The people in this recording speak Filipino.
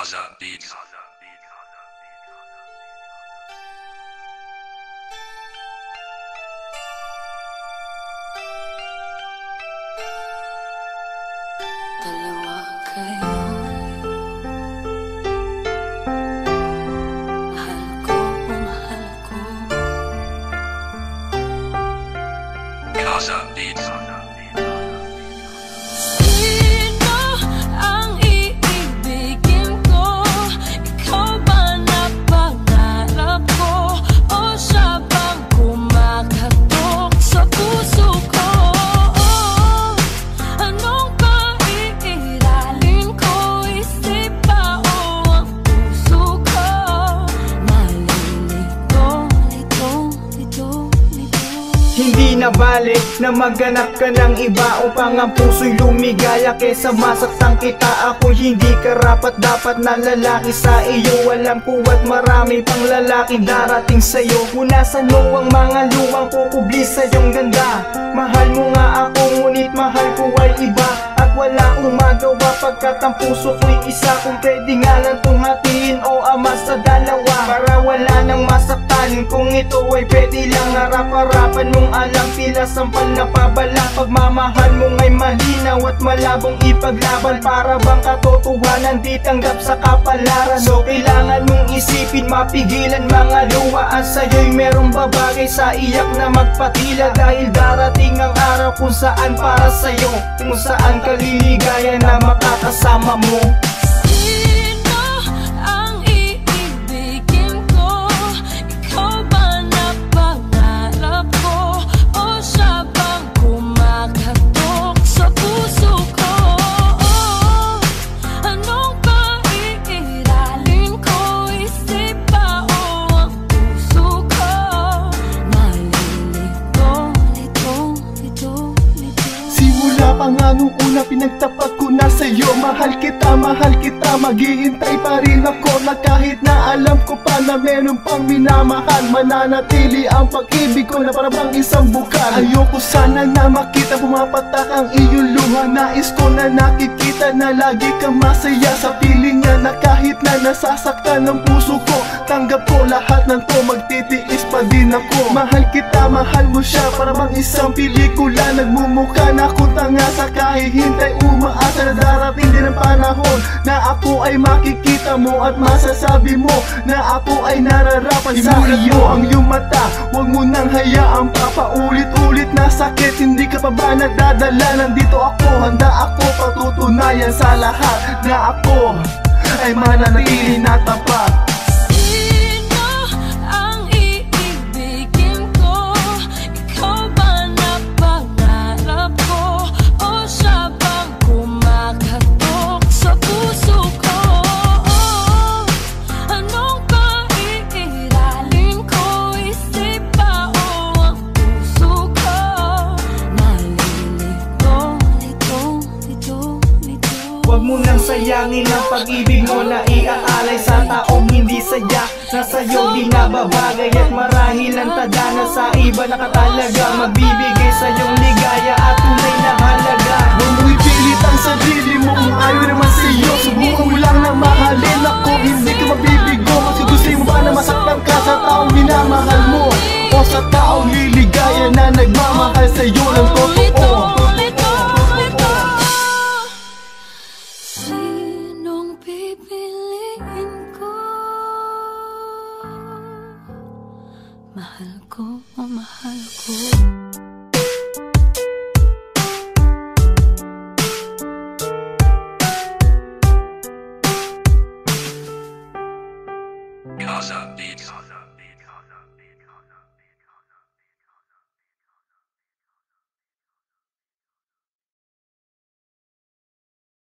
Kaza Beats. Dalawa kayo, mahal ko, mahal ko. Kaza Beats. Sino ang iibigin ko? Ikaw ba na pangarap ko? O siya bang kumakatok sa puso ko? Anong paiiralin ko? Isip ba o ang puso ko? Malilito, lito, lito, lito. Hindi na balik na maghanap ka ng iba upang ang puso'y lumigaya kesa masaktan kita. Ako'y hindi karapat dapat na lalaki sa iyo. Alam ko at marami pang lalaki darating sa'yo. Punasan mo ang mga luwang kukubli sa iyong ganda. Mahal mo nga ako ngunit mahal ko ay iba. At wala akong magawa pagkat ang puso ko'y isa. Kung pwede nga lang itong hatiin o ama sa dalawa, para wala nang masaktan. Kung ito ay pwede lang harap-harapan mong alam, tila sampal na pabala. Pagmamahal mong ay malinaw at malabong ipaglaban, para bang katotohanan di tanggap sa kapalaran. So kailangan mong isipin, mapigilan mga luha. At sa'yo'y merong babagay sa iyak na magpatila. Dahil darating ang araw kung saan para sa'yo, kung saan ka liligaya na makakasama mo. Sino ang iibigin ko? Ikaw ba na pangarap ko? O siya bang kumakatok sa puso ko? Anong paiiralin ko? Isip ba o ang puso ko? Malilito, lito, lito, lito. Simula pa nga nung una pinagtapat ko na sa'yo. Mahal kita, maghihintay pa rin ako. Na kahit na alam ko pa na meron pang minamahal, mananatili ang pag-ibig ko na parang isang bukal. Ayoko sana na makita pumapatak ang iyong luha. Nais ko na nakikita na lagi kang masaya sa piling niya, na kahit na nasasaktan ng puso ko, tanggap ko lahat ng to, magtitiis pa din ako. Mahal kita, mahal mo siya, para bang isang pelikula. Nagmumukha na akong tanga sa kahihintay, umaasa na darating din ang panahon na ako ay makikita mo at masasabi mo na ako ay nararapat sa iyo. Ang iyong mata, huwag mo nang hayaang papaulit-ulit na sakit. Hindi ka pa ba nadadala? Nandito ako, handa ako patutunayan sa lahat na ako ay mananatili na tapat. Sino ang iibigin ko? Ikaw ba na pangarap ko? O siya bang kumakatok sa puso ko? Anong paiiralin ko? Isip ba o ang puso ko? Malilito, lito, lito, lito. Huwag mo nang sayangin ang pag-ibig mo na iaalay sa taong hindi sadya, na sa'yo di nababagay. At marahil ang tadhana sa iba nakatalaga, magbibigay sa'yong ligaya at tunay na halaga. Huwag mo ipilit ang sarili mo kung ayaw naman sa'yo. Subukan mo lang na mahalin ako, hindi ka mabibigo. Kasi gusto mo ba na masaktan ka sa taong minamahal mo, o sa taong liligaya na nagmamahal sa'yo ng totoo? Sinong pipiliin ko? Mahal ko o mahal ko?